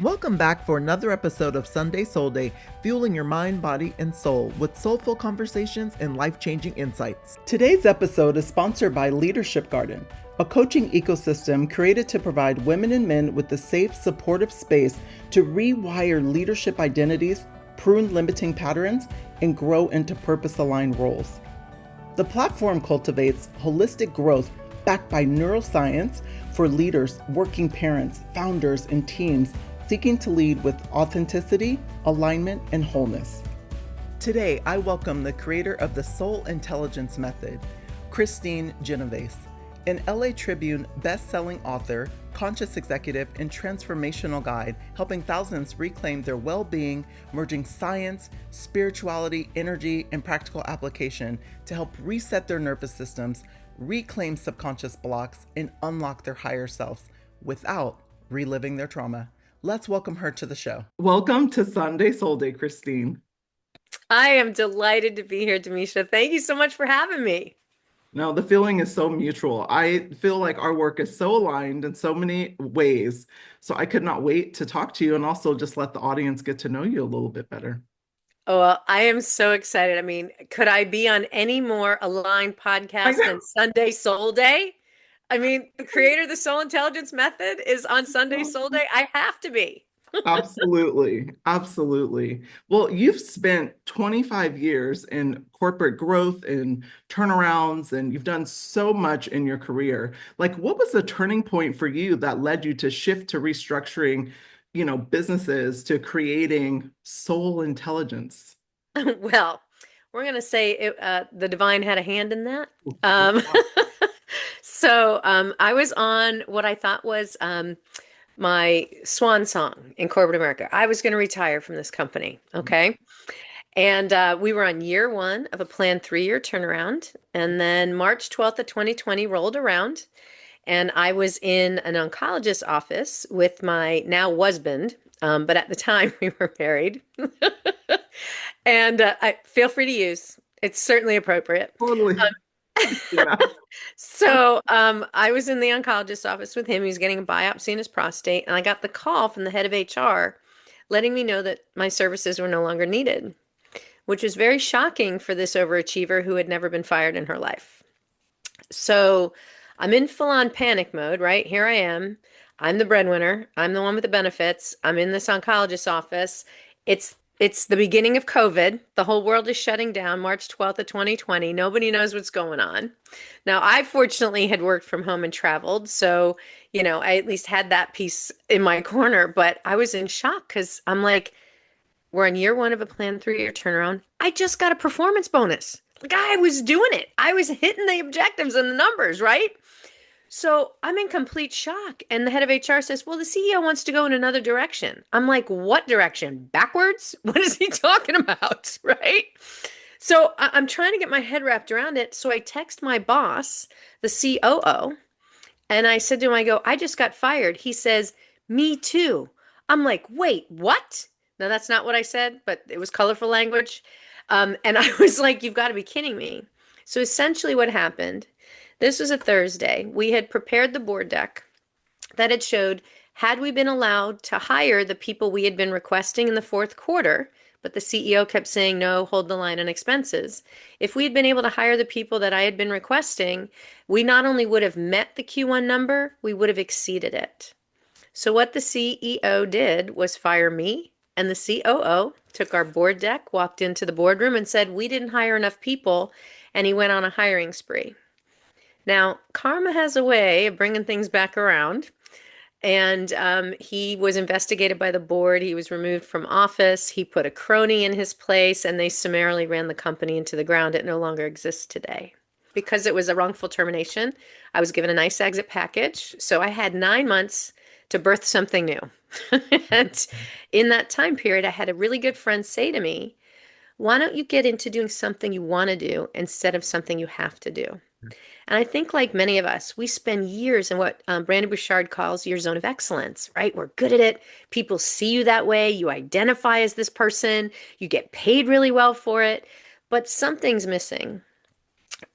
Welcome back for another episode of Sunday SoulDay, fueling your mind, body, and soul with soulful conversations and life-changing insights. Today's episode is sponsored by Leadership Garden, a coaching ecosystem created to provide women and men with the safe, supportive space to rewire leadership identities, prune limiting patterns, and grow into purpose-aligned roles. The platform cultivates holistic growth backed by neuroscience for leaders, working parents, founders, and teams seeking to lead with authenticity, alignment, and wholeness. Today, I welcome the creator of the Soul Intelligence Method, Kristine Genovese, an LA Tribune Best-Selling Author, conscious executive, and transformational guide, helping thousands reclaim their well-being, merging science, spirituality, energy, and practical application to help reset their nervous systems, reclaim subconscious blocks, and unlock their higher selves without reliving their trauma. Let's welcome her to the show. Welcome to Sunday SoulDay, Kristine. I am delighted to be here, Damesha. Thank you so much for having me. No, the feeling is so mutual. I feel like our work is so aligned in so many ways. So I could not wait to talk to you and also just let the audience get to know you a little bit better. Oh, well, I am so excited. I mean, could I be on any more aligned podcast than Sunday SoulDay? I mean, the creator of the Soul Intelligence Method is on Sunday SoulDay. I have to be. Absolutely. Absolutely. Well, you've spent 25 years in corporate growth and turnarounds, and you've done so much in your career. Like, what was the turning point for you that led you to shift to restructuring, businesses to creating soul intelligence? Well, we're going to say the divine had a hand in that. Um, I was on what I thought was my swan song in corporate America. I was going to retire from this company. Okay. And we were on year one of a planned 3-year turnaround. And then March 12th of 2020 rolled around. And I was in an oncologist's office with my now husband. But at the time we were married. And I feel free to use. It's certainly appropriate. Totally. Yeah. I was in the oncologist's office with him. He was getting a biopsy in his prostate, and I got the call from the head of HR letting me know that my services were no longer needed, which was very shocking for this overachiever who had never been fired in her life. So I'm in full-on panic mode, right? Here I am. I'm the breadwinner. I'm the one with the benefits. I'm in this oncologist's office. It's the beginning of COVID. The whole world is shutting down March 12th of 2020. Nobody knows what's going on. Now, I fortunately had worked from home and traveled, so, I at least had that piece in my corner, but I was in shock because I'm like, we're on year one of a planned 3-year turnaround. I just got a performance bonus. Like, I was doing it. I was hitting the objectives and the numbers, right? So I'm in complete shock. And the head of HR says, well, the CEO wants to go in another direction. I'm like, what direction? Backwards? What is he talking about? Right? So I'm trying to get my head wrapped around it. So I text my boss, the COO, and I said to him, I just got fired. He says, me too. I'm like, wait, what? Now, that's not what I said, but it was colorful language. And I was like, you've got to be kidding me. So essentially what happened, this was a Thursday. We had prepared the board deck that had showed, had we been allowed to hire the people we had been requesting in the fourth quarter, but the CEO kept saying, no, hold the line on expenses. If we had been able to hire the people that I had been requesting, we not only would have met the Q1 number, we would have exceeded it. So what the CEO did was fire me, and the COO took our board deck, walked into the boardroom and said, we didn't hire enough people, and he went on a hiring spree. Now, karma has a way of bringing things back around, and he was investigated by the board. He was removed from office. He put a crony in his place, and they summarily ran the company into the ground. It no longer exists today. Because it was a wrongful termination, I was given a nice exit package, so I had 9 months to birth something new. And in that time period, I had a really good friend say to me, why don't you get into doing something you want to do instead of something you have to do? And I think like many of us, we spend years in what Brandon Bouchard calls your zone of excellence, right? We're good at it. People see you that way. You identify as this person. You get paid really well for it, but something's missing.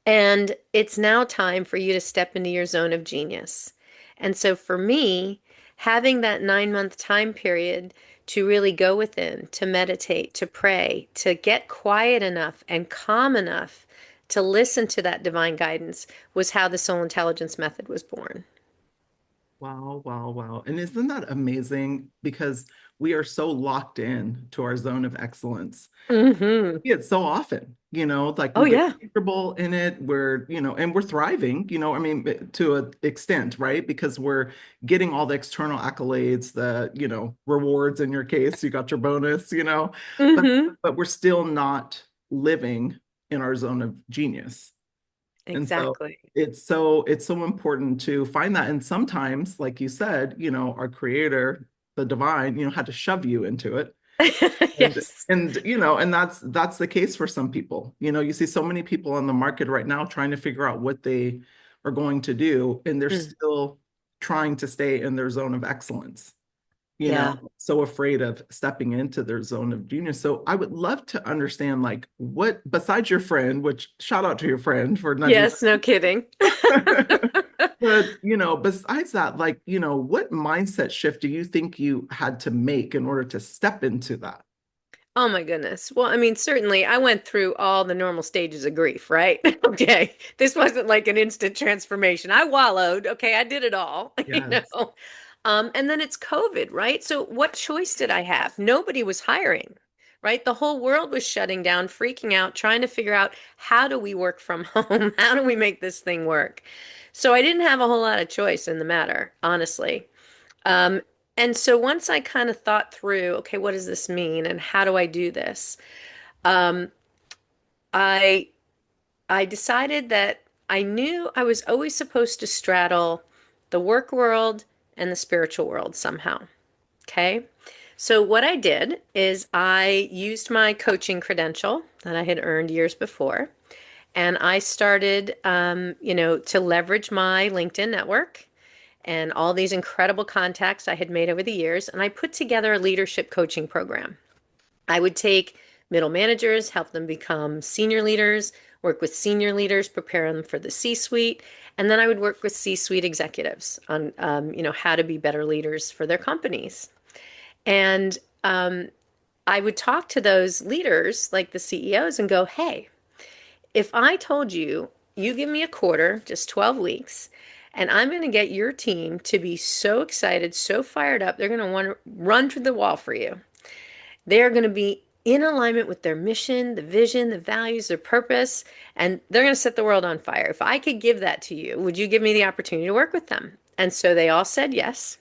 And it's now time for you to step into your zone of genius. And so for me, having that 9-month time period to really go within, to meditate, to pray, to get quiet enough and calm enough to listen to that divine guidance was how the soul intelligence method was born. Wow, wow, wow. And isn't that amazing? Because we are so locked in to our zone of excellence. Hmm. See it so often, like Oh, we get yeah. comfortable in it. And we're thriving, I mean, to an extent, right? Because we're getting all the external accolades, the, rewards in your case, you got your bonus, but Hmm. but we're still not living in our zone of genius. And so Exactly. it's so important to find that. And sometimes, like you said, our creator, the divine, had to shove you into it. And Yes. and that's the case for some people. You see so many people on the market right now trying to figure out what they are going to do, and they're Mm. still trying to stay in their zone of excellence, Yeah. so afraid of stepping into their zone of genius. So I would love to understand, like, what, besides your friend, which shout out to your friend for nudging. Yes, no kidding. But, besides that, like, what mindset shift do you think you had to make in order to step into that? Oh my goodness. Well, I mean, certainly I went through all the normal stages of grief, right? Okay. This wasn't like an instant transformation. I wallowed. Okay. I did it all, Yes. And then it's COVID, right? So what choice did I have? Nobody was hiring, right? The whole world was shutting down, freaking out, trying to figure out how do we work from home? How do we make this thing work? So I didn't have a whole lot of choice in the matter, honestly. Um, and so once I kind of thought through, okay, what does this mean and how do I do this? Um, I I decided that I knew I was always supposed to straddle the work world and the spiritual world somehow. Okay. So what I did is I used my coaching credential that I had earned years before, and I started, to leverage my LinkedIn network and all these incredible contacts I had made over the years. And I put together a leadership coaching program. I would take middle managers, help them become senior leaders, work with senior leaders, prepare them for the C-suite, and then I would work with C-suite executives on, how to be better leaders for their companies. And I would talk to those leaders, like the CEOs, and go, "Hey, if I told you, you give me a quarter, just 12 weeks, and I'm going to get your team to be so excited, so fired up, they're going to want to run through the wall for you. They're going to be in alignment with their mission, the vision, the values, their purpose, and they're going to set the world on fire. If I could give that to you, would you give me the opportunity to work with them?" And so they all said yes.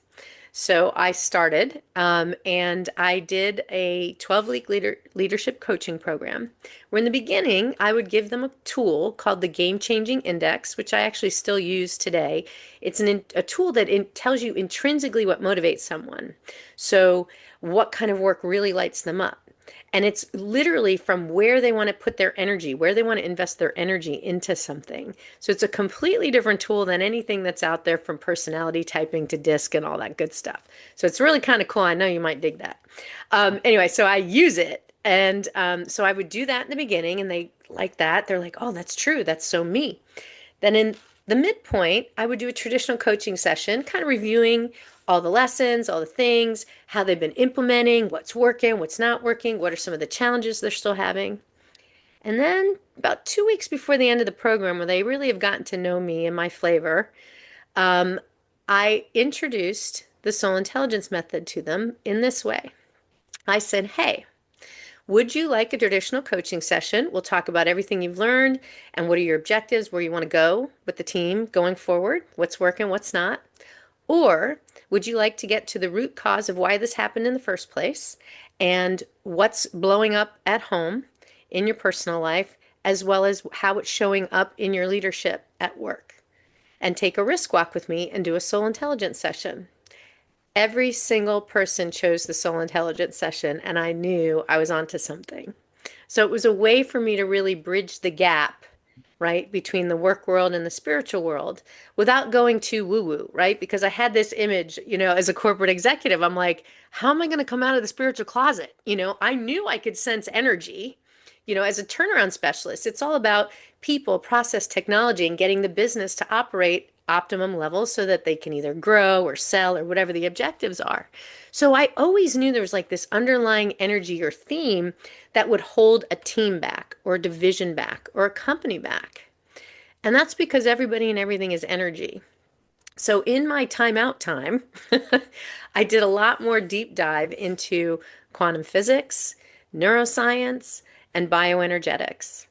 So I started, and I did a 12-week leadership coaching program where in the beginning, I would give them a tool called the Game Changing Index, which I actually still use today. It's a tool that tells you intrinsically what motivates someone. So what kind of work really lights them up. And it's literally from where they want to put their energy, where they want to invest their energy into something. So it's a completely different tool than anything that's out there, from personality typing to DISC and all that good stuff. So it's really kind of cool. I know you might dig that. Anyway, so I use it. And so I would do that in the beginning, and they like that. They're like, "Oh, that's true. That's so me." Then in the midpoint, I would do a traditional coaching session, kind of reviewing all the lessons, all the things, how they've been implementing, what's working, what's not working, what are some of the challenges they're still having. And then about 2 weeks before the end of the program, where they really have gotten to know me and my flavor, um, I introduced the soul intelligence method to them in this way. I said, "Hey, would you like a traditional coaching session? We'll talk about everything you've learned and what are your objectives, where you want to go with the team going forward, what's working, what's not. Or would you like to get to the root cause of why this happened in the first place and what's blowing up at home in your personal life, as well as how it's showing up in your leadership at work? And take a risk walk with me and do a soul intelligence session." Every single person chose the soul intelligence session, and I knew I was onto something. So it was a way for me to really bridge the gap, right, between the work world and the spiritual world without going too woo-woo, right? Because I had this image, as a corporate executive, I'm like, how am I going to come out of the spiritual closet? I knew I could sense energy. As a turnaround specialist, it's all about people, process, technology, and getting the business to operate optimum levels so that they can either grow or sell or whatever the objectives are. So I always knew there was like this underlying energy or theme that would hold a team back or a division back or a company back. And that's because everybody and everything is energy. So in my timeout time, I did a lot more deep dive into quantum physics, neuroscience, and bioenergetics.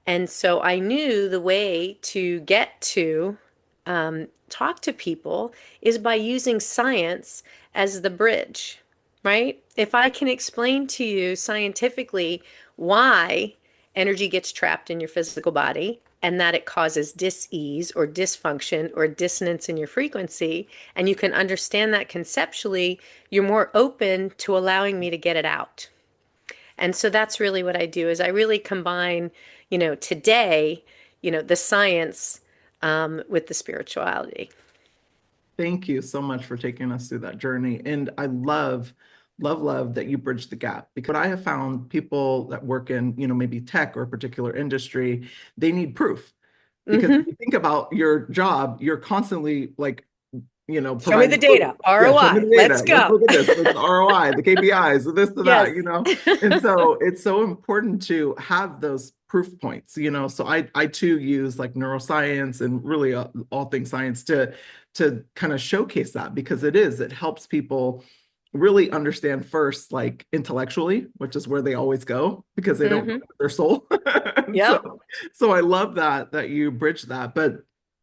And so I knew the way to get to talk to people is by using science as the bridge, right? If I can explain to you scientifically why energy gets trapped in your physical body and that it causes dis-ease or dysfunction or dissonance in your frequency, and you can understand that conceptually, you're more open to allowing me to get it out. And so that's really what I do is I really combine, today, the science with the spirituality. Thank you so much for taking us through that journey. And I love that you bridge the gap, because what I have found, people that work in, maybe tech or a particular industry, they need proof. Because if Mm-hmm. you think about your job, you're constantly like, Show me the providing proof. data, Yeah, show me ROI. the Let's data. Let's go. look at this. Let's the ROI, the KPIs, the this, the Yes. that. And so it's so important to have those proof points. So I too use like neuroscience and really all things science to kind of showcase that, because it helps people really understand first, like intellectually, which is where they always go because they don't know Mm-hmm. their soul. And Yep. so I love that you bridge that. But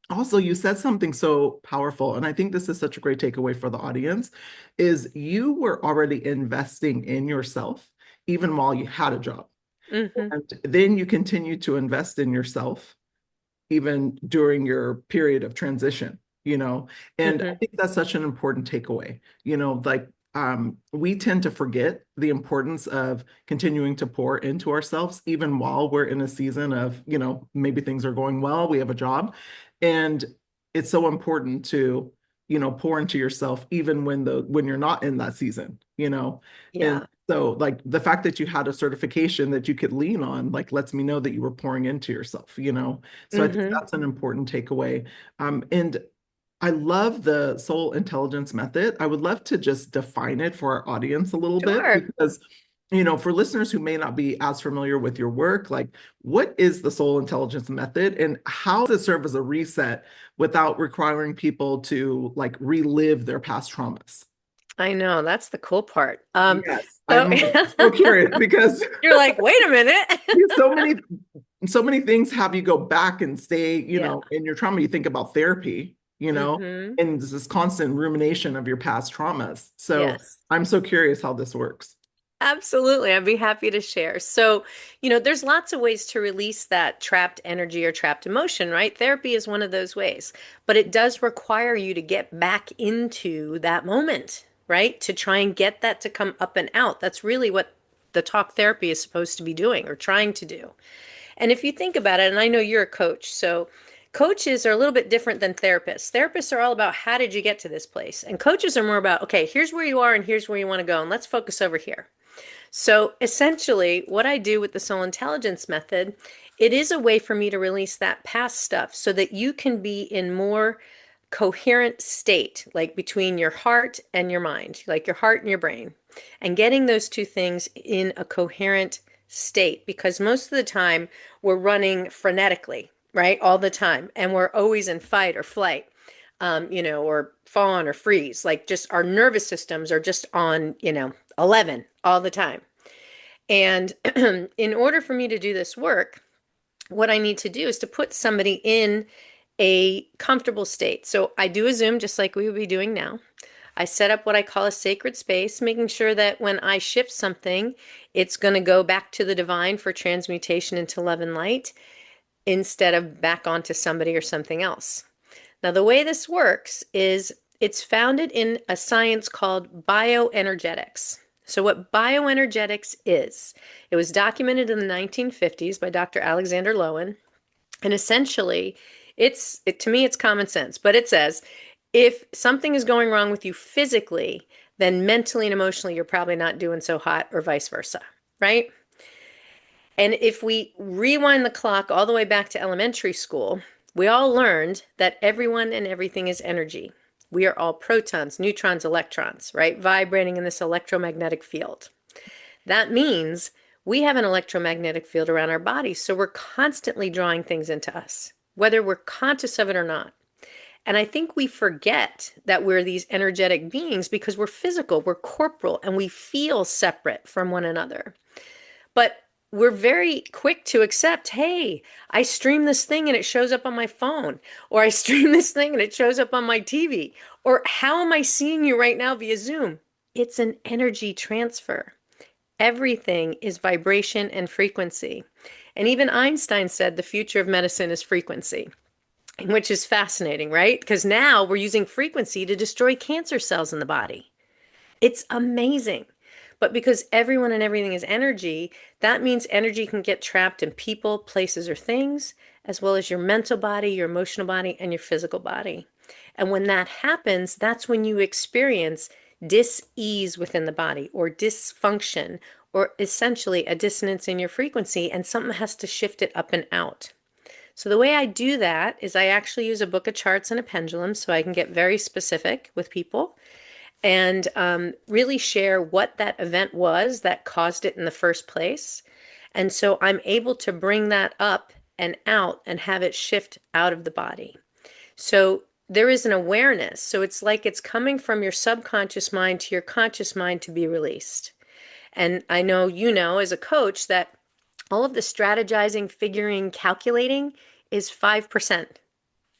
also, you said something so powerful, and I think this is such a great takeaway for the audience, is you were already investing in yourself even while you had a job. Mm-hmm. And then you continue to invest in yourself even during your period of transition. And I Mm-hmm. think that's such an important takeaway. Like, we tend to forget the importance of continuing to pour into ourselves even while we're in a season of, maybe things are going well, we have a job, and it's so important to, pour into yourself even when you're not in that season. And Yeah. so, like, the fact that you had a certification that you could lean on, like, lets me know that you were pouring into yourself. So I think Mm-hmm. that's an important takeaway. And I love the soul intelligence method. I would love to just define it for our audience a little bit, Sure. because, for listeners who may not be as familiar with your work, like, what is the soul intelligence method and how does it serve as a reset without requiring people to like relive their past traumas? I know. That's the cool part. Yes, So I'm so curious because you're like, wait a minute. so many things have you go back and stay, Yeah. in your trauma. You think about therapy, Mm-hmm. and this constant rumination of your past traumas. So Yes. I'm so curious how this works. Absolutely. I'd be happy to share. So, there's lots of ways to release that trapped energy or trapped emotion, right? Therapy is one of those ways, but it does require you to get back into that moment, right? To try and get that to come up and out. That's really what the talk therapy is supposed to be doing or trying to do. And if you think about it, and I know you're a coach, so coaches are a little bit different than therapists. Therapists are all about how did you get to this place? And coaches are more about, okay, here's where you are and here's where you want to go, and let's focus over here. So essentially, what I do with the soul intelligence method, it is a way for me to release that past stuff so that you can be in more coherent state, like between your heart and your mind, like your heart and your brain, and getting those two things in a coherent state. Because most of the time we're running frenetically, right? All the time. And we're always in fight or flight. Or fawn or freeze. Like just our nervous systems are just on, 11 all the time. And in order for me to do this work, what I need to do is to put somebody in a comfortable state. So I do a Zoom just like we would be doing now. I set up what I call a sacred space, making sure that when I shift something, it's going to go back to the divine for transmutation into love and light instead of back onto somebody or something else. Now, the way this works is it's founded in a science called bioenergetics. So, what bioenergetics is, it was documented in the 1950s by Dr. Alexander Lowen. And essentially, to me, it's common sense, but it says if something is going wrong with you physically, then mentally and emotionally, you're probably not doing so hot, or vice versa, right? And if we rewind the clock all the way back to elementary school, We all learned that everyone and everything is energy. We are all protons, neutrons, electrons, right? Vibrating in this electromagnetic field. That means we have an electromagnetic field around our bodies, so we're constantly drawing things into us, whether we're conscious of it or not. And I think we forget that we're these energetic beings because we're physical, we're corporal, and we feel separate from one another. But we're very quick to accept, hey, I stream this thing and it shows up on my phone, or I stream this thing and it shows up on my TV, or how am I seeing you right now via Zoom? It's an energy transfer. Everything is vibration and frequency. And even Einstein said the future of medicine is frequency, which is fascinating, right? Because now we're using frequency to destroy cancer cells in the body. It's amazing. But because everyone and everything is energy, that means energy can get trapped in people, places, or things, as well as your mental body, your emotional body, and your physical body. And when that happens, that's when you experience dis-ease within the body or dysfunction or essentially a dissonance in your frequency, and something has to shift it up and out. So the way I do that is I actually use a book of charts and a pendulum so I can get very specific with people and really share what that event was that caused it in the first place. And so I'm able to bring that up and out and have it shift out of the body. So there is an awareness. So it's like it's coming from your subconscious mind to your conscious mind to be released. And I know you know as a coach that all of the strategizing, figuring, calculating is 5%.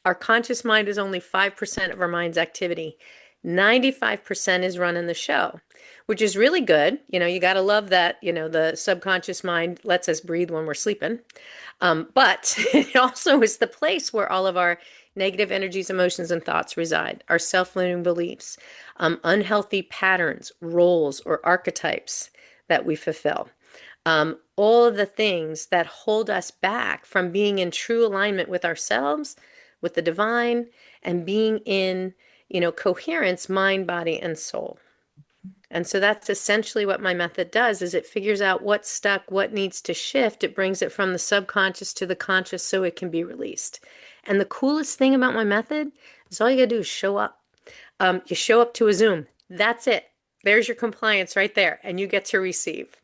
Our conscious mind is only 5% of our mind's activity. 95% is running the show, which is really good. You know, you got to love that, you know, the subconscious mind lets us breathe when we're sleeping. But it also is the place where all of our negative energies, emotions, and thoughts reside, our self-limiting beliefs, unhealthy patterns, roles, or archetypes that we fulfill. All of the things that hold us back from being in true alignment with ourselves, with the divine, and being in, you know, coherence, mind, body, and soul. And so that's essentially what my method does is it figures out what's stuck, what needs to shift. It brings it from the subconscious to the conscious so it can be released. And the coolest thing about my method is all you gotta do is show up. You show up to a Zoom. That's it. There's your compliance right there, and you get to receive.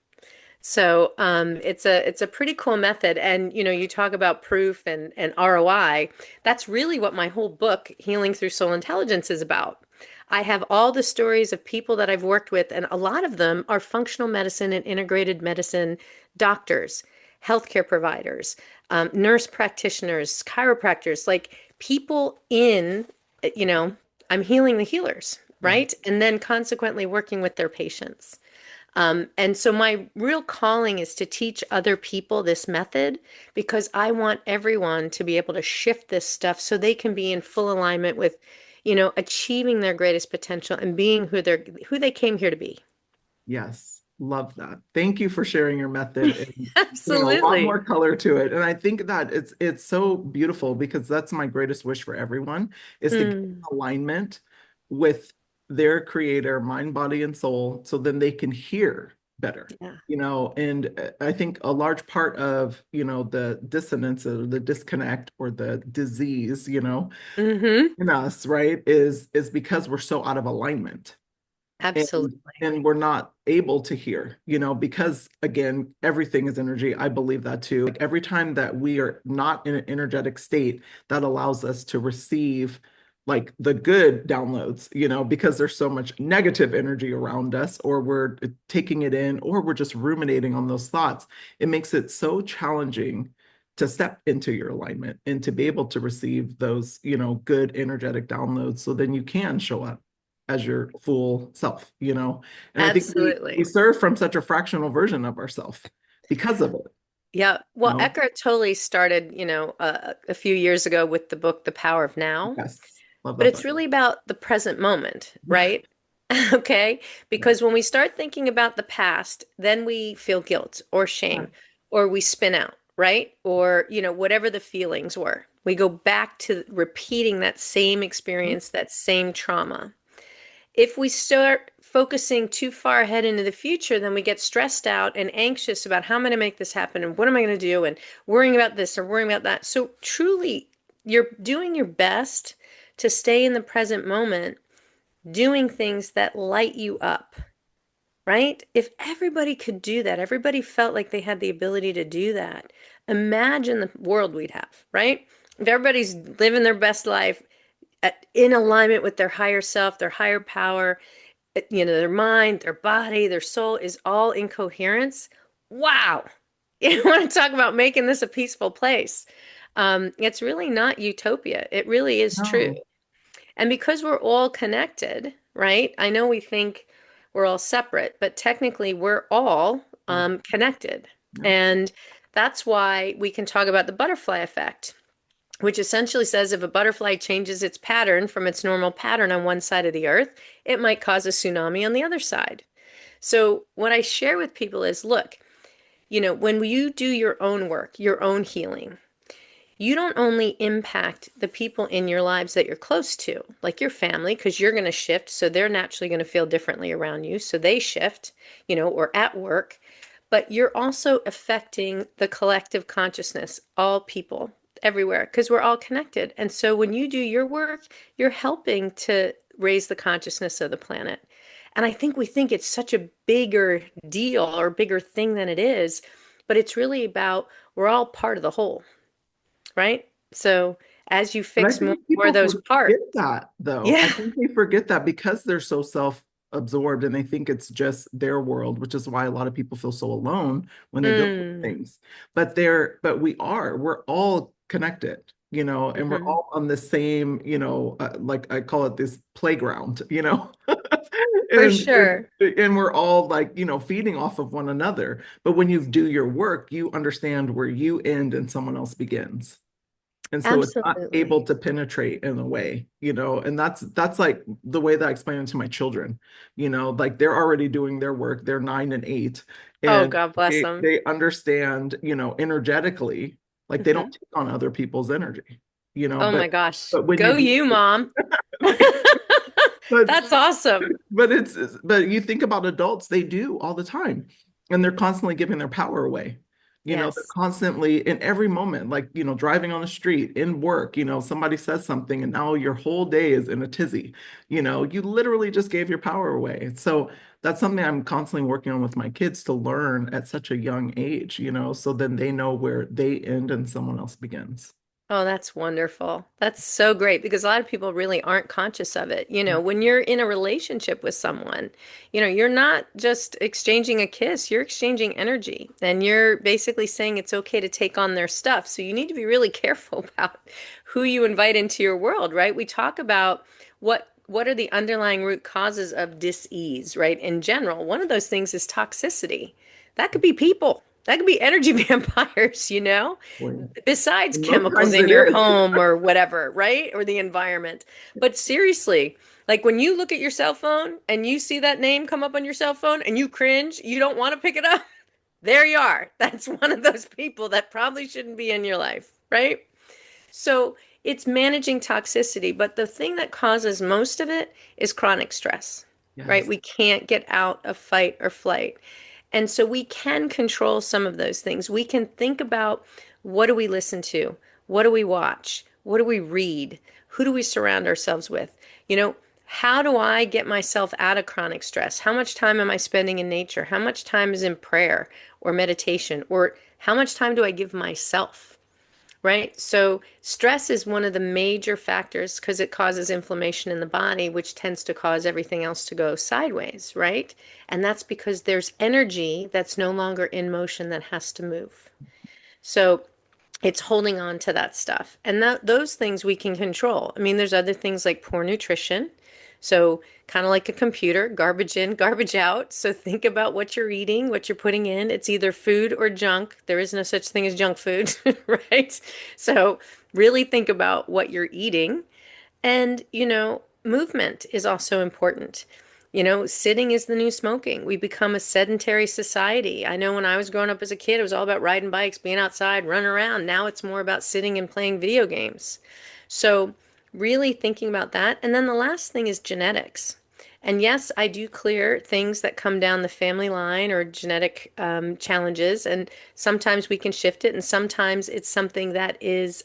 So it's a pretty cool method. And you know, you talk about proof and ROI. That's really what my whole book, Healing Through Soul Intelligence, is about. I have all the stories of people that I've worked with, and a lot of them are functional medicine and integrated medicine doctors, healthcare providers, nurse practitioners, chiropractors, like people in, you know, I'm healing the healers, Mhm. right? And then consequently working with their patients. And so my real calling is to teach other people this method because I want everyone to be able to shift this stuff so they can be in full alignment with, you know, achieving their greatest potential and being who they came here to be. Yes, love that. Thank you for sharing your method and putting a lot Absolutely. more color to it. And I think that it's so beautiful because that's my greatest wish for everyone is to get Mm, in alignment with their creator, mind, body, and soul, so then they can hear better. yeah. You know, and I think a large part of, you know, the dissonance or the disconnect or the disease, you know, Hmm. in us, right, is because we're so out of alignment and Absolutely. and we're not able to hear, you know, because again everything is energy. I believe that too. Like every time that we are not in an energetic state, that allows us to receive like the good downloads, you know, because there's so much negative energy around us, or we're taking it in, or we're just ruminating on those thoughts. It makes it so challenging to step into your alignment and to be able to receive those, you know, good energetic downloads so then you can show up as your full self, you know? And I think we Absolutely. serve from such a fractional version of ourselves because of it, Yeah. you Well, know? Eckhart Tolle started, you know, a few years ago with the book, The Power of Now. Yes. Love But that it's book. really about the present moment, Yeah. right? Okay. Yeah. Because when we start thinking about the past, then we feel guilt or Yeah. shame, or we spin out, right? Or, you know, whatever the feelings were. We go back to repeating that same experience, that same trauma. If we start focusing too far ahead into the future, then we get stressed out and anxious about how am I going to make this happen and what am I going to do and worrying about this or worrying about that. So truly you're doing your best to stay in the present moment, doing things that light you up, right? If everybody could do that, everybody felt like they had the ability to do that, imagine the world we'd have, right? If everybody's living their best life in alignment with their higher self, their higher power, their mind, their body, their soul is all in coherence. Wow. You want to talk about making this a peaceful place? It's really not utopia. It really is true. No. And because we're all connected, right? I know we think we're all separate, but technically we're all Oh, connected. yeah. And that's why we can talk about the butterfly effect, which essentially says if a butterfly changes its pattern from its normal pattern on one side of the earth, it might cause a tsunami on the other side. So, what I share with people is look, when you do your own work, your own healing, you don't only impact the people in your lives that you're close to, like your family, because you're going to shift. So they're naturally going to feel differently around you. So they shift, or at work, but you're also affecting the collective consciousness, all people everywhere, because we're all connected. And so when you do your work, you're helping to raise the consciousness of the planet. And I think we think it's such a bigger deal or bigger thing than it is, but it's really about we're all part of the whole, right? So as you But I fix more think of people those forget parts, that, though. I yeah. think they forget that because they're so self-absorbed and they think it's just their world, which is why a lot of people feel so alone when they go through Mm. things. But we're all connected, and we're Hmm. all on the same, like I call it this playground, For and, and sure. and we're all like, feeding off of one another. But when you do your work, you understand where you end and someone else begins. And so it's not Absolutely. able to penetrate in a way, and that's like the way that I explain it to my children. Like they're already doing their work. They're 9 and 8, Oh, and God bless they them. they understand, energetically, like they don't Hmm. take on other people's energy, Oh but my gosh. but when you Go do, you, mom. but That's awesome. but you think about adults, they do all the time. And they're constantly giving their power away. They're Yes. constantly in every moment, like, driving on the street, in work, somebody says something and now your whole day is in a tizzy. You literally just gave your power away. So that's something I'm constantly working on with my kids to learn at such a young age, so then they know where they end and someone else begins. Oh, that's wonderful. That's so great because a lot of people really aren't conscious of it. Yeah. When you're in a relationship with someone, you're not just exchanging a kiss, you're exchanging energy and you're basically saying it's okay to take on their stuff. So you need to be really careful about who you invite into your world, right? We talk about what are the underlying root causes of dis-ease, right? In general, one of those things is toxicity. That could be people. That could be energy vampires. Boy. Besides And most chemicals times in it your is. home or whatever, right? Or the environment. But seriously, like when you look at your cell phone and you see that name come up on your cell phone and you cringe, you don't want to pick it up. There you are. That's one of those people that probably shouldn't be in your life, right? So it's managing toxicity, but the thing that causes most of it is chronic stress, right? Yes. We can't get out of fight or flight. And so we can control some of those things. We can think about what do we listen to? What do we watch? What do we read? Who do we surround ourselves with? How do I get myself out of chronic stress? How much time am I spending in nature? How much time is in prayer or meditation? Or how much time do I give myself? Right? So, stress is one of the major factors because it causes inflammation in the body, which tends to cause everything else to go sideways, right? And that's because there's energy that's no longer in motion that has to move. So, it's holding on to that stuff. And those things we can control. I mean, there's other things like poor nutrition. So, kind of like a computer, garbage in, garbage out. So, think about what you're eating, what you're putting in. It's either food or junk. There is no such thing as junk food, right? So, really think about what you're eating. And, movement is also important. Sitting is the new smoking. We become a sedentary society. I know when I was growing up as a kid, it was all about riding bikes, being outside, running around. Now it's more about sitting and playing video games. So, really thinking about that. And then the last thing is genetics. And yes, I do clear things that come down the family line or genetic challenges. And sometimes we can shift it, and sometimes it's something that is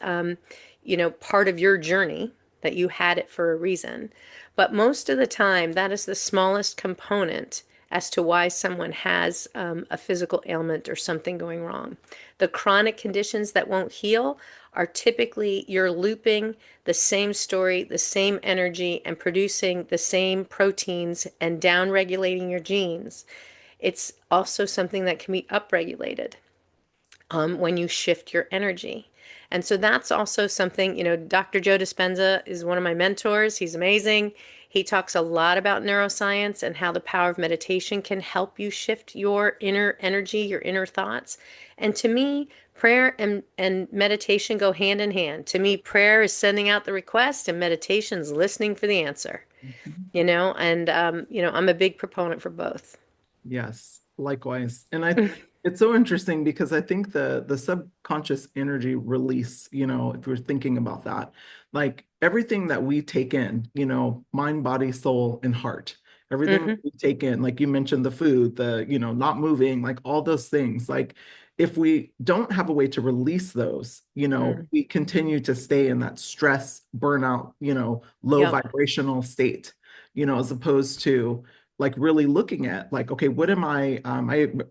part of your journey, that you had it for a reason. But most of the time, that is the smallest component as to why someone has a physical ailment or something going wrong. The chronic conditions that won't heal are typically you're looping the same story, the same energy, and producing the same proteins and down regulating your genes. It's also something that can be upregulated when you shift your energy. And so that's also something, Dr. Joe Dispenza is one of my mentors. He's amazing. He talks a lot about neuroscience and how the power of meditation can help you shift your inner energy, your inner thoughts. And to me, prayer and meditation go hand in hand. To me, prayer is sending out the request and meditation is listening for the answer, Mhm. I'm a big proponent for both. Yes, likewise. And I it's so interesting because I think the subconscious energy release, if we're thinking about that, like everything that we take in, mind, body, soul, and heart, everything Hmm. we take in, like you mentioned the food, not moving, like all those things, like if we don't have a way to release those, Mm. we continue to stay in that stress, burnout, low Yep. vibrational state, as opposed to like really looking at like, okay, what am I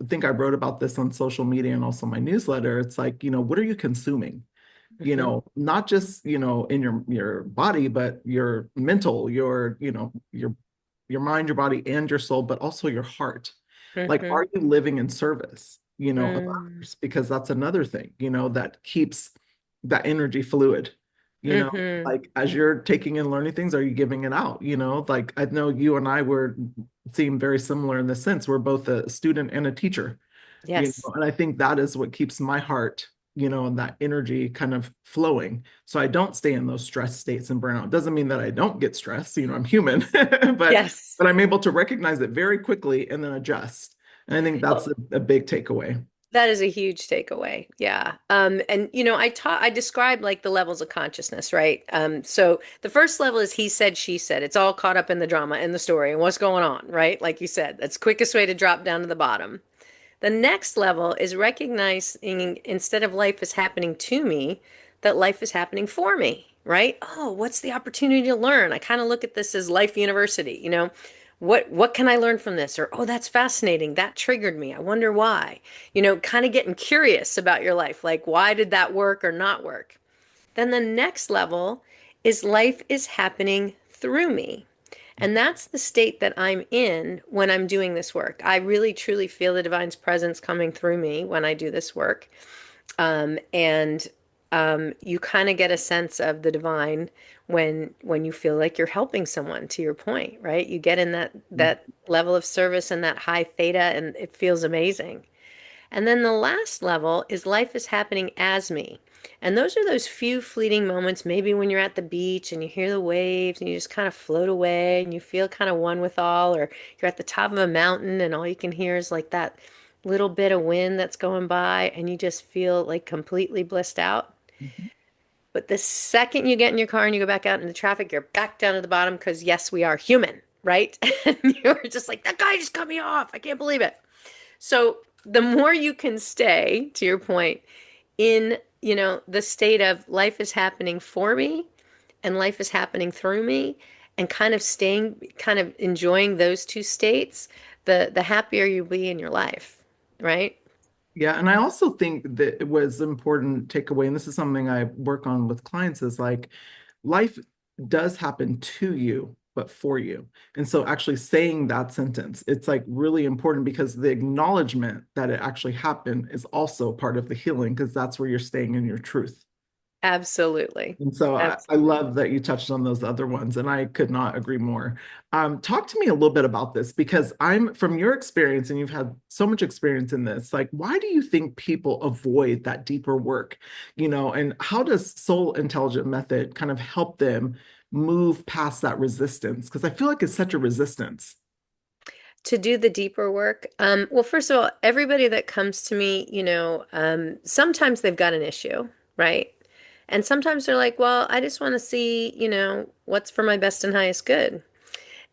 think I wrote about this on social media and also my newsletter. It's like, what are you consuming? Hmm. Not just, in your body, but your mental, your mind, your body, and your soul, but also your heart. Like, Hmm. are you living in service, of Mm. others? Because that's another thing, that keeps that energy fluid. Hmm. Like as you're taking and learning things, are you giving it out? Like I know you and I were seem very similar in the sense we're both a student and a teacher, Yes. and I think that is what keeps my heart, and that energy kind of flowing. So I don't stay in those stress states and burnout. Doesn't mean that I don't get stressed, I'm human, but Yes. I'm able to recognize it very quickly and then adjust. And I think that's Well, a big takeaway. that is a huge takeaway. Yeah. And I described like the levels of consciousness, right? So the first level is he said, she said. It's all caught up in the drama in the story and what's going on, right? Like you said, that's quickest way to drop down to the bottom. The next level is recognizing instead of life is happening to me, that life is happening for me, right? Oh, what's the opportunity to learn? I kind of look at this as life university, What can I learn from this? Or oh, that's fascinating. That triggered me. I wonder why. Kind of getting curious about your life, like why did that work or not work? Then the next level is life is happening through me. And that's the state that I'm in when I'm doing this work. I really truly feel the divine's presence coming through me when I do this work. And You kind of get a sense of the divine when you feel like you're helping someone, to your point, right? You get in that level of service and that high theta, and it feels amazing. And then the last level is life is happening as me. And those are those few fleeting moments, maybe when you're at the beach and you hear the waves and you just kind of float away and you feel kind of one with all, or you're at the top of a mountain and all you can hear is like that little bit of wind that's going by and you just feel like completely blissed out. Mhm. But the second you get in your car and you go back out into traffic, you're back down to the bottom because, yes, we are human, right? And you're just like, that guy just cut me off. I can't believe it. So the more you can stay, to your point, in, the state of life is happening for me and life is happening through me and kind of enjoying those two states, the happier you'll be in your life, right? Yeah, and I also think that it was important takeaway, and this is something I work on with clients, is like life does happen to you, but for you. And so actually saying that sentence, it's like really important because the acknowledgement that it actually happened is also part of the healing because that's where you're staying in your truth. Absolutely. And so I Absolutely. love that you touched on those other ones, and I could not agree more. Talk to me a little bit about this because I'm from your experience, and you've had so much experience in this. Like, why do you think people avoid that deeper work? And how does Soul Intelligent Method kind of help them move past that resistance? Because I feel like it's such a resistance. To do the deeper work, well, first of all, everybody that comes to me, sometimes they've got an issue, right? And sometimes they're like, well, I just want to see, what's for my best and highest good.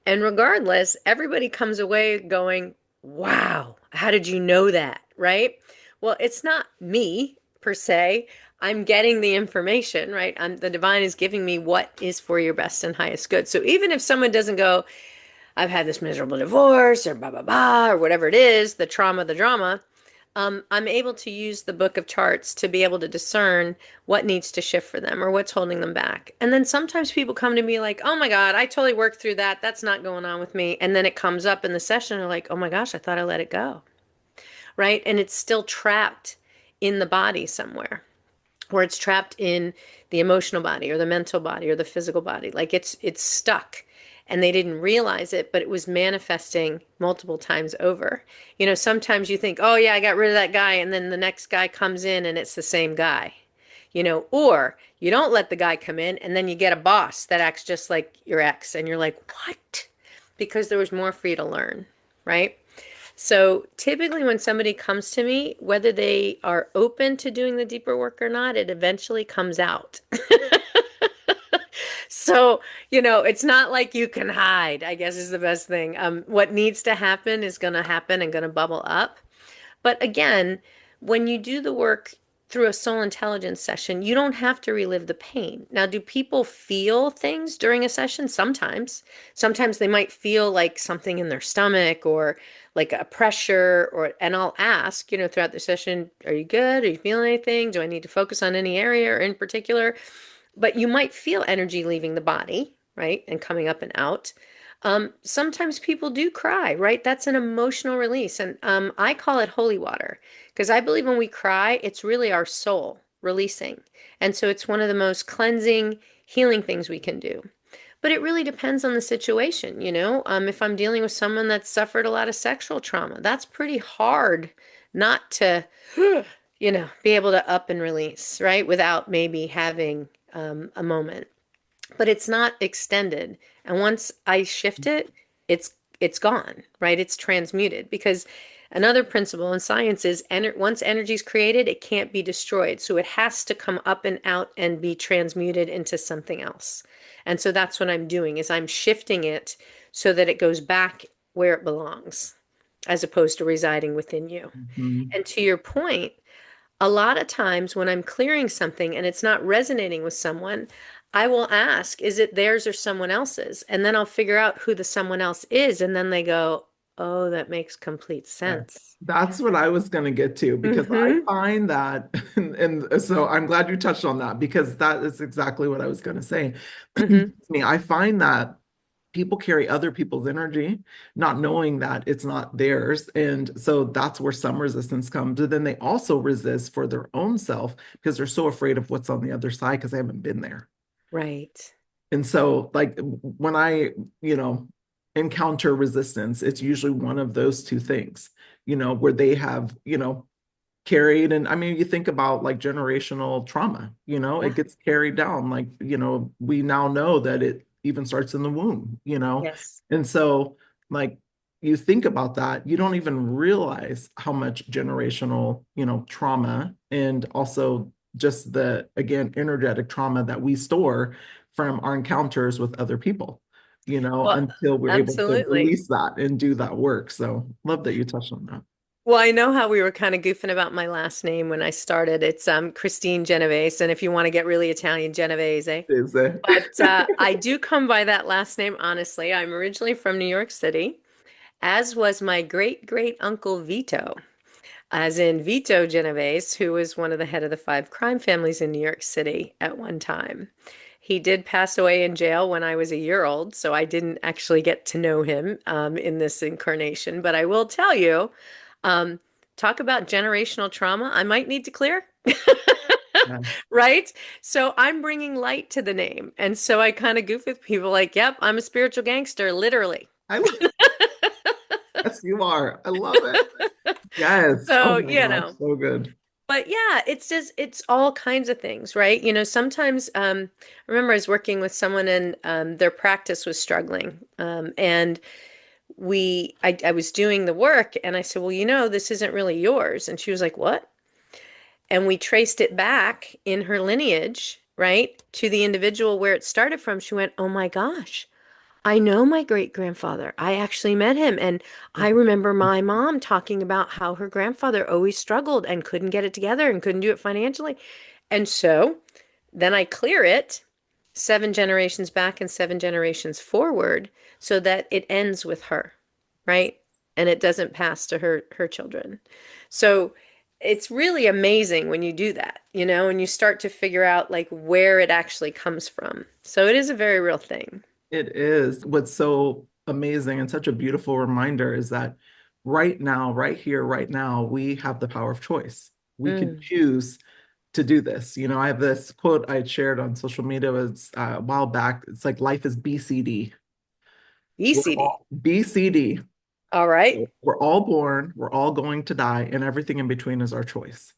And regardless, everybody comes away going, wow, how did you know that? Right? Well, it's not me. per se. I'm getting the information, right? The divine is giving me what is for your best and highest good. So even if someone doesn't go, I've had this miserable divorce or blah, blah, blah, or whatever it is, the trauma, the drama, I'm able to use the book of charts to be able to discern what needs to shift for them or what's holding them back. And then sometimes people come to me like, oh my God, I totally worked through that. That's not going on with me. And then it comes up in the session, and they're like, oh my gosh, I thought I let it go. Right. And it's still trapped in the body somewhere, or it's trapped in the emotional body or the mental body or the physical body. Like it's stuck and they didn't realize it, but it was manifesting multiple times over. Sometimes you think, oh yeah, I got rid of that guy, and then the next guy comes in and it's the same guy. Or you don't let the guy come in and then you get a boss that acts just like your ex and you're like, what? Because there was more for you to learn, right? So typically when somebody comes to me, whether they are open to doing the deeper work or not, it eventually comes out. So, it's not like you can hide, I guess is the best thing. What needs to happen is going to happen and going to bubble up. But again, when you do the work through a soul intelligence session, you don't have to relive the pain. Now, do people feel things during a session? Sometimes. Sometimes they might feel like something in their stomach or like a pressure, and I'll ask, throughout the session, are you good? Are you feeling anything? Do I need to focus on any area or in particular? But you might feel energy leaving the body, right? And coming up and out. Sometimes people do cry, right? That's an emotional release. And I call it holy water because I believe when we cry, it's really our soul releasing. And so it's one of the most cleansing, healing things we can do. But it really depends on the situation. If I'm dealing with someone that's suffered a lot of sexual trauma, that's pretty hard not to, be able to up and release, right? Without maybe having a moment, but it's not extended. And once I shift it, it's gone, right? It's transmuted because another principle in science is once energy is created, it can't be destroyed. So it has to come up and out and be transmuted into something else. And so that's what I'm doing is I'm shifting it so that it goes back where it belongs as opposed to residing within you. Mhm. And to your point, a lot of times when I'm clearing something and it's not resonating with someone, I will ask, is it theirs or someone else's? And then I'll figure out who the someone else is. And then they go, oh, that makes complete Yeah. sense. That's what I was going to get to because I Mm-hmm. find that, and so I'm glad you touched on that because that is exactly what I was going to say. Mm-hmm. I find that people carry other people's energy, not knowing that it's not theirs. And so that's where some resistance comes. And then they also resist for their own self because they're so afraid of what's on the other side because they haven't been there. Right. And so, like, when I, you know, encounter resistance, it's usually one of those two things, where they have, carried. And I mean, you think about like generational trauma, Yeah. it gets carried down. Like, we now know that it even starts in the womb. Yes. And so, like, you think about that, you don't even realize how much generational, trauma and also just the, again, energetic trauma that we store from our encounters with other people, Well, until we're able to absolutely. release that and do that work. So, love that you touched on that. Well, I know how we were kind of goofing about my last name when I started. It's Kristine Genovese, and if you want to get really Italian, Genovese. Is it? But I do come by that last name, honestly. I'm originally from New York City, as was my great great uncle Vito, as in Vito Genovese, who was one of the head of the five crime families in New York City at one time. He did pass away in jail when I was a year old, so I didn't actually get to know him in this incarnation. But I will tell you, um, talk about generational trauma, I might need to clear. Yeah. Right? So I'm bringing light to the name. And so I kind of goof with people like, yep, I'm a spiritual gangster, literally. I Yes, you are. I love it. Yes. Oh So, my gosh, so good. but yeah, it's all kinds of things, right? Sometimes, I remember I was working with someone and their practice was struggling. And I was doing the work and I said, well, this isn't really yours. And she was like, what? And we traced it back in her lineage, right, to the individual where it started from. She went, oh my gosh, I know my great grandfather. I actually met him. And I remember my mom talking about how her grandfather always struggled and couldn't get it together and couldn't do it financially. And so then I clear it 7 generations back and 7 generations forward so that it ends with her, right? And it doesn't pass to her children. So it's really amazing when you do that, and you start to figure out like where it actually comes from. So it is a very real thing. It is. What's so amazing and such a beautiful reminder is that right now, right here, right now, we have the power of choice. We can Mm. choose to do this. I have this quote I shared on social media was a while back. It's like life is BCD. We're ECD. all BCD. All right. We're all born, we're all going to die, and everything in between is our choice.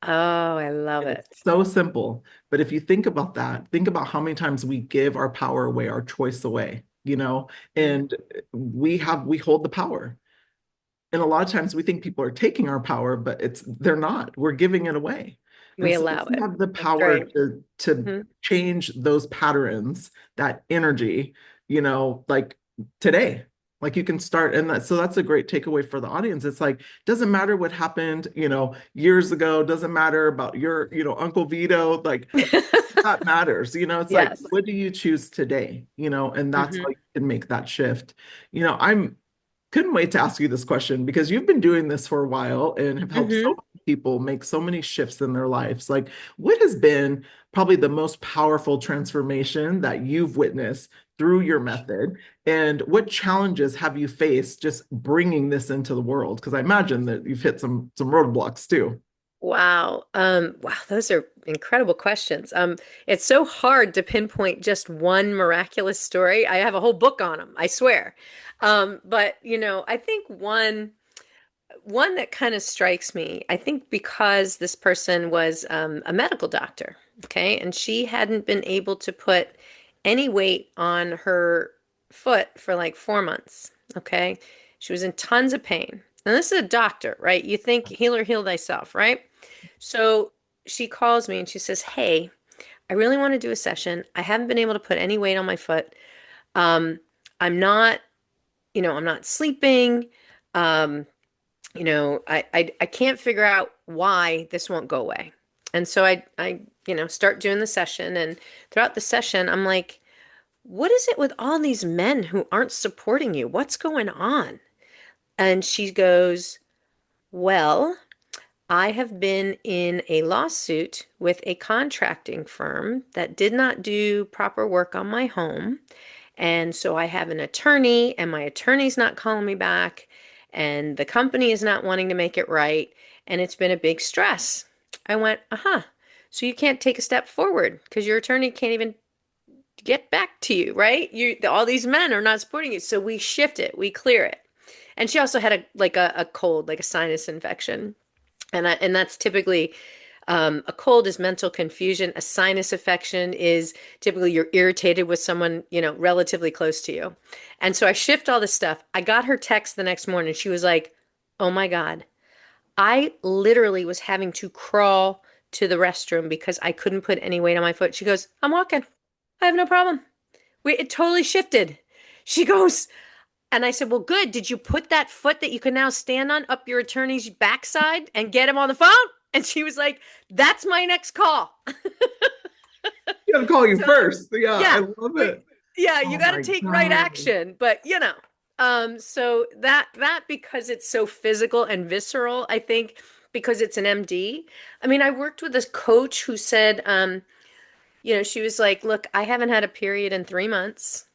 Oh, I love And it's it. so simple. But if you think about that, think about how many times we give our power away, our choice away, Mm. and we hold the power. And a lot of times we think people are taking our power, but they're not. We're giving it away. We And so allow if you it. have the That's power right. to Hmm. change those patterns, that energy, like today, like you can start. And that's a great takeaway for the audience. It's like, doesn't matter what happened, years ago, doesn't matter about your, Uncle Vito, like that matters. It's like, Yes. what do you choose today? And that's how Hmm. you can make that shift. I'm couldn't wait to ask you this question because you've been doing this for a while and have helped so Hmm. many people make so many shifts in their lives. Like, what has been probably the most powerful transformation that you've witnessed through your method? And what challenges have you faced just bringing this into the world? Because I imagine that you've hit some roadblocks too. Wow. Wow, those are incredible questions. It's so hard to pinpoint just one miraculous story. I have a whole book on them, I swear. But I think one that kind of strikes me, I think because this person was a medical doctor, okay, and she hadn't been able to put any weight on her foot for like 4 months, okay? She was in tons of pain. And this is a doctor, right? You think heal or heal thyself, right? So she calls me and she says, "Hey, I really want to do a session. I haven't been able to put any weight on my foot. Um, I'm not, I'm not sleeping. Um, I can't figure out why this won't go away." And so I start doing the session, and throughout the session, I'm like, "What is it with all these men who aren't supporting you? What's going on?" And she goes, "Well, I have been in a lawsuit with a contracting firm that did not do proper work on my home. And so I have an attorney, and my attorney's not calling me back, and the company is not wanting to make it right. And it's been a big stress." I went, "Uh-huh. So you can't take a step forward because your attorney can't even get back to you, right? All these men are not supporting you." So we shift it, we clear it. And she also had a cold, like a sinus infection. And that's typically a cold is mental confusion. A sinus infection is typically you're irritated with someone, relatively close to you. And so I shift all this stuff. I got her text the next morning. She was like, "Oh my God, I literally was having to crawl to the restroom because I couldn't put any weight on my foot." She goes, "I'm walking. I have no problem. It totally shifted." She goes, and I said, "Well, good. Did you put that foot that you can now stand on up your attorney's backside and get him on the phone?" And she was like, "That's my next call." I'm gonna call you So, first. Yeah, I yeah, love we, it. yeah, you Oh got to my take right God. action. But, so that because it's so physical and visceral, I think because it's an MD. I mean, I worked with this coach who said, she was like, "Look, I haven't had a period in 3 months.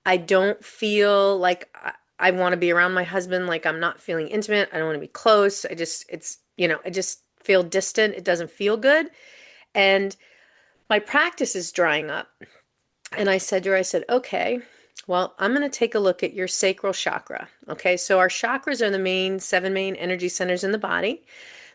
I don't feel like I want to be around my husband. Like I'm not feeling intimate. I don't want to be close. I just feel distant. It doesn't feel good. And my practice is drying up." And I said to her, I said, "Okay, well, I'm going to take a look at your sacral chakra." Okay, so our chakras are the seven main energy centers in the body.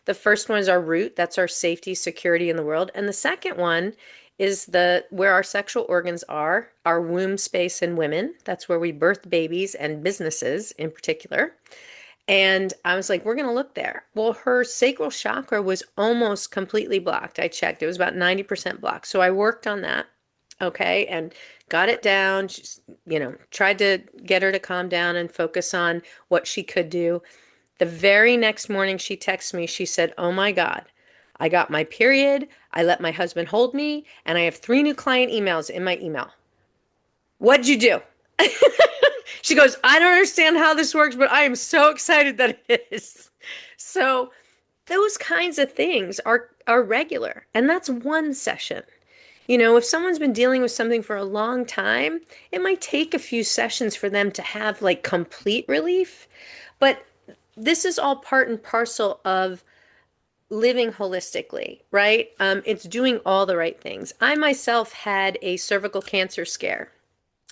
The first one is our root, that's our safety, security in the world. And the second one is the where our sexual organs are, our womb space in women. That's where we birth babies and businesses in particular. And I was like, "We're going to look there." Well, her sacral chakra was almost completely blocked. I checked. It was about 90% blocked. So I worked on that. Okay. And got it down. Just, tried to get her to calm down and focus on what she could do. The very next morning, she texted me. She said, "Oh my God, I got my period. I let my husband hold me, and I have 3 new client emails in my email. What'd you do?" She goes, "I don't understand how this works, but I am so excited that it is." So those kinds of things are regular, and that's one session. If someone's been dealing with something for a long time, it might take a few sessions for them to have like complete relief. But this is all part and parcel of living holistically, right? It's doing all the right things. I myself had a cervical cancer scare,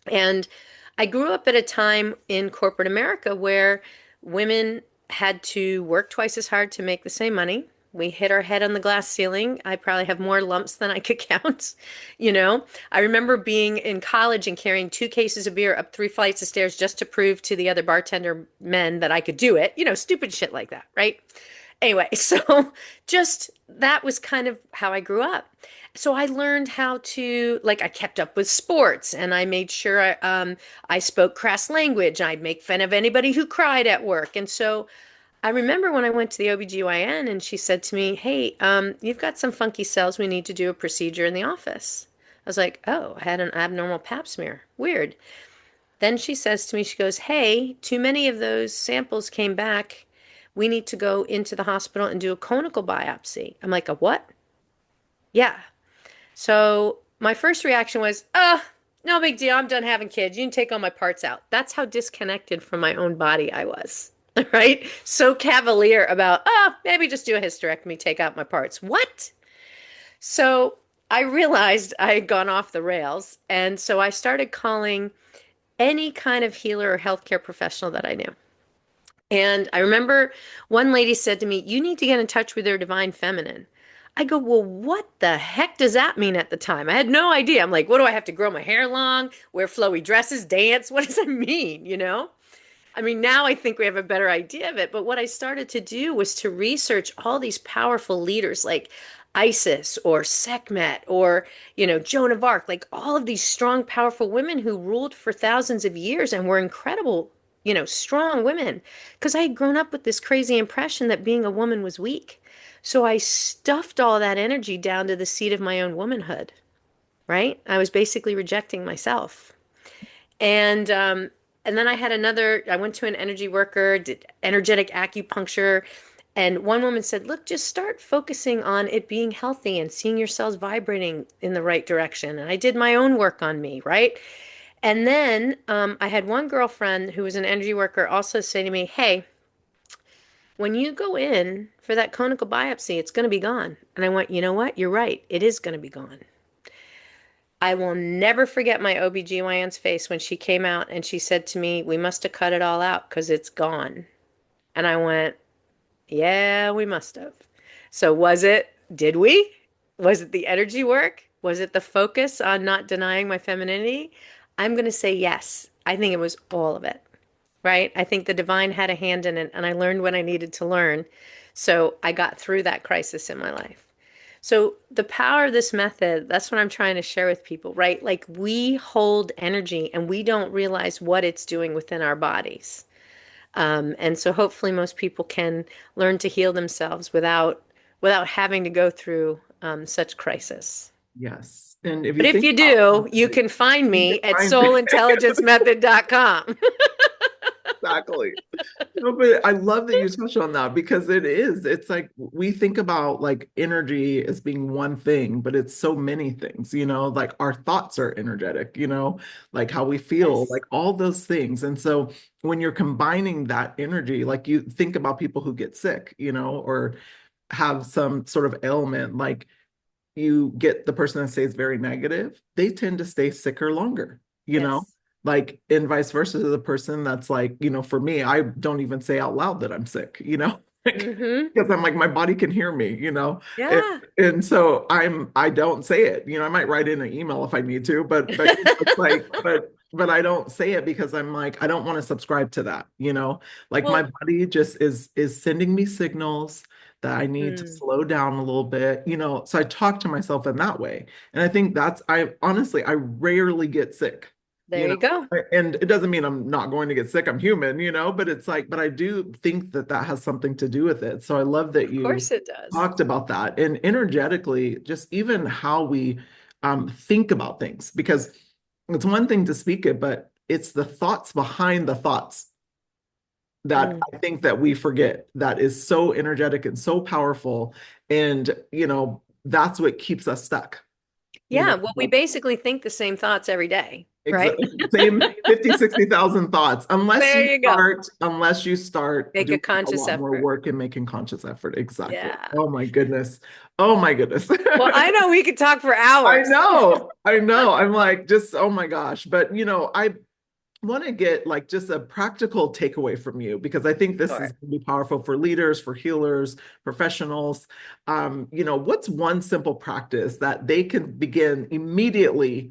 and I grew up at a time in corporate America where women had to work twice as hard to make the same money. We hit our head on the glass ceiling. I probably have more lumps than I could count. I remember being in college and carrying 2 cases of beer up 3 flights of stairs just to prove to the other bartender men that I could do it. Stupid shit like that, right? Anyway, so just that was kind of how I grew up. So I learned how to, like, I kept up with sports and I made sure I spoke crass language. I'd make fun of anybody who cried at work. And so I remember when I went to the OBGYN and she said to me, "Hey, you've got some funky cells. We need to do a procedure in the office." I was like, "Oh, I had an abnormal pap smear. Weird." Then she says to me, she goes, "Hey, too many of those samples came back. We need to go into the hospital and do a conical biopsy." I'm like, "A what?" "Yeah." So my first reaction was, no big deal. I'm done having kids. You can take all my parts out." That's how disconnected from my own body I was, right? So cavalier about, maybe just do a hysterectomy, take out my parts. What? So I realized I had gone off the rails. And so I started calling any kind of healer or healthcare professional that I knew. And I remember one lady said to me, "You need to get in touch with your divine feminine." I go, "Well, what the heck does that mean?" At the time, I had no idea. I'm like, what do I have to grow my hair long, wear flowy dresses, dance? What does that mean? I mean, now I think we have a better idea of it. But what I started to do was to research all these powerful leaders like Isis or Sekhmet or, Joan of Arc, like all of these strong, powerful women who ruled for thousands of years and were incredible, strong women. Because I had grown up with this crazy impression that being a woman was weak. So I stuffed all that energy down to the seat of my own womanhood, right? I was basically rejecting myself. And then I went to an energy worker, did energetic acupuncture, and one woman said, "Look, just start focusing on it being healthy and seeing your cells vibrating in the right direction." And I did my own work on me, right? And then I had one girlfriend who was an energy worker also say to me, "Hey, when you go in for that conical biopsy, it's going to be gone." And I went, "You know what? You're right. It is going to be gone." I will never forget my OBGYN's face when she came out and she said to me, "We must have cut it all out because it's gone." And I went, "Yeah, we must have." So did we? Was it the energy work? Was it the focus on not denying my femininity? I'm going to say yes. I think it was all of it, right? I think the divine had a hand in it and I learned what I needed to learn. So I got through that crisis in my life. So the power of this method, that's what I'm trying to share with people, right? Like we hold energy and we don't realize what it's doing within our bodies. And so hopefully most people can learn to heal themselves without having to go through such crisis. Yes. And if you But if think you about do, you can find you can me at find me. soulintelligencemethod.com. Exactly. No, but I love that you touched on that because it's like we think about like energy as being one thing, but it's so many things, like our thoughts are energetic, like how we feel, Yes. like all those things. And so when you're combining that energy, like you think about people who get sick, or have some sort of ailment, like you get the person that stays very negative, they tend to stay sicker longer, Yes. like and vice versa to the person that's like, for me, I don't even say out loud that I'm sick, like, Mm-hmm. because I'm like, my body can hear me, and, Yeah. and so I don't say it, I might write in an email if I need to, but it's like, but but I don't say it because I'm like, I don't want to subscribe to that, Like my Well, body just is sending me signals that I need to mm, slow down a little bit, So I talk to myself in that way. And I think I honestly, I rarely get sick, there you go. and it doesn't mean I'm not going to get sick. I'm human, but it's like, but I do think that that has something to do with it. So I love that Of you course it does. talked about that and energetically, just even how we think about things, because it's one thing to speak it, but it's the thoughts behind the thoughts that Mm. I think that we forget that is so energetic and so powerful. And, that's what keeps us stuck, Yeah, well, we like basically think the same thoughts every day, right? same 50, 60,000 thoughts, There you go. unless you start Make a doing a conscious lot more effort. work and making conscious effort. Exactly. Yeah. Oh my goodness. Oh my goodness. Well, I know we could talk for I hours. know. I know. I'm like, just, oh my gosh. But, I want to get like just a practical takeaway from you, because I think this is Sure. going to be powerful for leaders, for healers, professionals. What's one simple practice that they can begin immediately,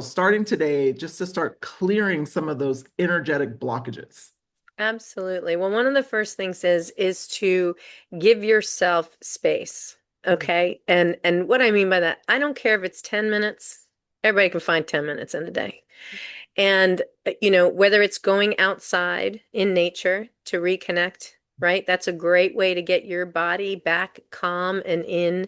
starting today, just to start clearing some of those energetic blockages? Absolutely. Well, one of the first things is to give yourself space. Mm, Okay. And what I mean by that, I don't care if it's 10 minutes. Everybody can find 10 minutes in a day. And whether it's going outside in nature to reconnect, right? That's a great way to get your body back calm and in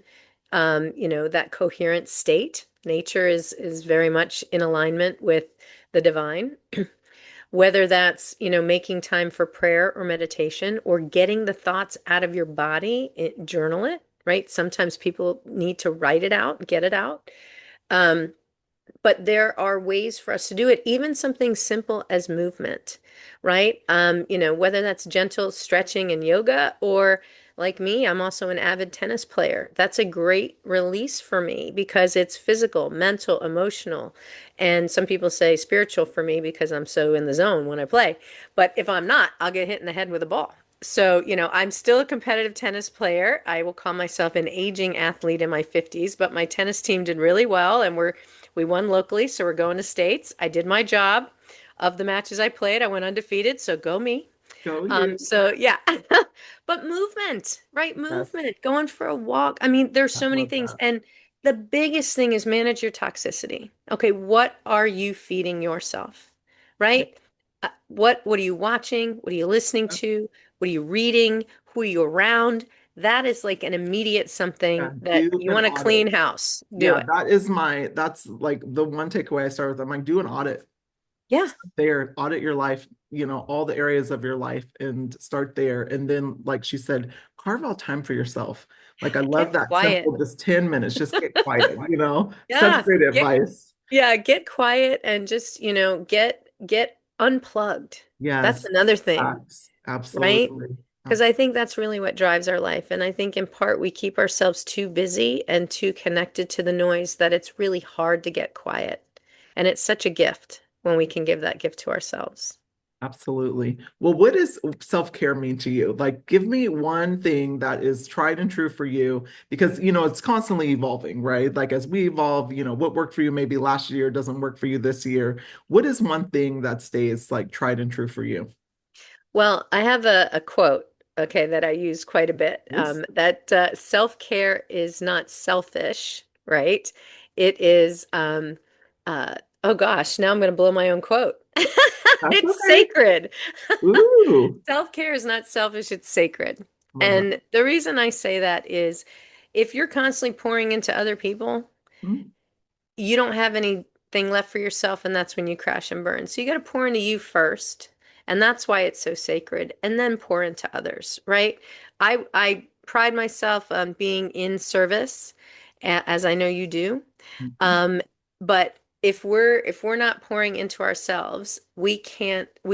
that coherent state. Nature is very much in alignment with the divine. Whether that's, making time for prayer or meditation or getting the thoughts out of your body, journal it, right? Sometimes people need to write it out, get it out. Um, but there are ways for us to do it, even something simple as movement, right? Whether that's gentle stretching and yoga, or like me, I'm also an avid tennis player. That's a great release for me because it's physical, mental, emotional, and some people say spiritual for me because I'm so in the zone when I play. But if I'm not, I'll get hit in the head with a ball. So, I'm still a competitive tennis player. I will call myself an aging athlete in my 50s, but my tennis team did really well and we won locally, so we're going to states. I did my job. Of the matches I played, I went undefeated, so go me. go you. So yeah. But movement, right? Yes, Movement, going for a walk. I mean, there's I so many love things. that. And the biggest thing is manage your toxicity. Okay, what are you feeding yourself? Yeah, Right? What are you watching? What are you listening to? What are you reading? Who are you around? That is like an immediate something yeah, that do you an want to audit. clean house. Do Yeah, it. that's like the one takeaway I start with. I'm like, do an audit. Yeah. Start there, audit your life, all the areas of your life, and start there. And then, like she said, carve out time for yourself. Like, I love Get that quiet. simple, just 10 minutes, just get quiet, Such Yeah. great Get advice. yeah, get quiet and just, get unplugged. That's Yes, another thing, right? absolutely. Because I think that's really what drives our life. And I think in part we keep ourselves too busy and too connected to the noise that it's really hard to get quiet. And it's such a gift when we can give that gift to ourselves. Absolutely. Well, what does self-care mean to you? Like, give me one thing that is tried and true for you, because, it's constantly evolving, right? Like, as we evolve, what worked for you maybe last year doesn't work for you this year. What is one thing that stays like tried and true for you? Well, I have a quote, okay, that I use quite a bit. Yes, That self-care is not selfish, right? It is, oh gosh, now I'm going to blow my own quote. that's It's okay. sacred. Ooh, Self-care is not selfish, it's sacred. love that. And the reason I say that is if you're constantly pouring into other people, Mm, you don't have anything left for yourself, and that's when you crash and burn. So you got to pour into you first, and that's why it's so sacred, and then pour into others, right? I pride myself on being in service, as I know you do. mhm. Um, but if we're not pouring into ourselves, we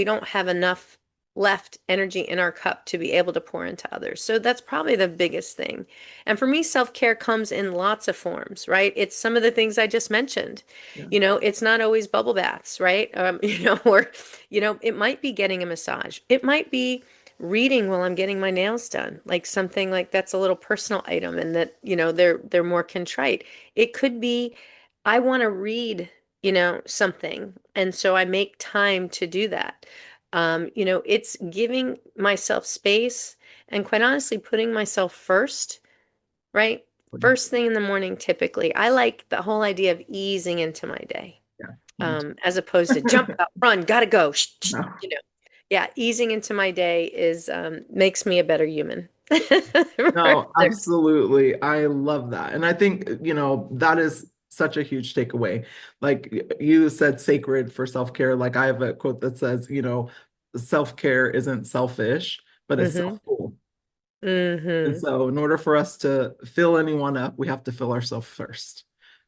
don't have enough left energy in our cup to be able to pour into others. So that's probably the biggest thing. And for me, self-care comes in lots of forms, right? It's some of the things I just mentioned. Yeah. It's not always bubble baths, right? Or, it might be getting a massage. It might be reading while I'm getting my nails done, like something like that's a little personal item and that, they're more contrite. It could be I want to read, something. And so I make time to do that. It's giving myself space and quite honestly, putting myself first, right? First thing in the morning, typically. I like the whole idea of easing into my day, Yeah, me as opposed to jump out, run, gotta go. too. Yeah, easing into my day is makes me a better human. No, absolutely. I love that. And I think, that is such a huge takeaway. Like you said, sacred for self-care. Like I have a quote that says, self-care isn't selfish, but it's Mm-hmm. self-full. And Mm-hmm. so in order for us to fill anyone up, we have to fill ourselves first.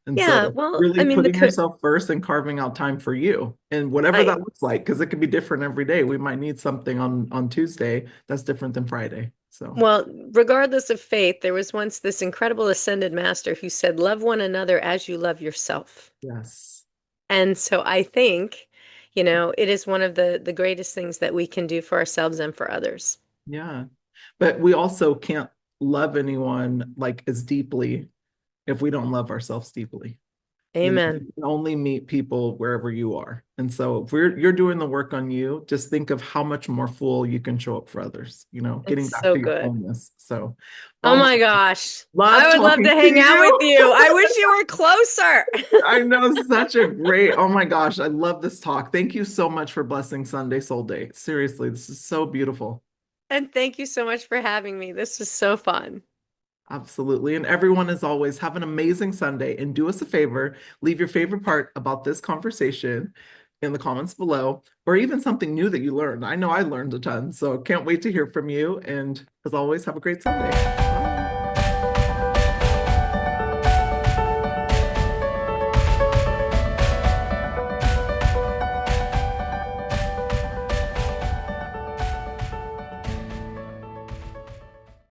And Yeah, so well, I really mean, putting yourself first and carving out time for you and whatever right. that looks like, because it could be different every day. We might need something on Tuesday that's different than Friday. So Well, regardless of faith, there was once this incredible ascended master who said, "Love one another as you love yourself." yes. And so I think, it is one of the greatest things that we can do for ourselves and for others. Yeah. But we also can't love anyone like as deeply if we don't love ourselves deeply. You Amen. can only meet people wherever you are. And so if you're doing the work on you, just think of how much more full you can show up for others, It's getting back so to your good. fullness. So, Oh oh my, my gosh. love I would love to talking to hang out with you. you. I wish you were closer. I know such a great, oh my gosh, I love this talk. Thank you so much for blessing Sunday Soul Day. Seriously, this is so beautiful. And thank you so much for having me. This was so fun. Absolutely. And everyone, as always, have an amazing Sunday and do us a favor, leave your favorite part about this conversation in the comments below, or even something new that you learned. I know I learned a ton, so can't wait to hear from you. And as always, have a great Sunday. Bye.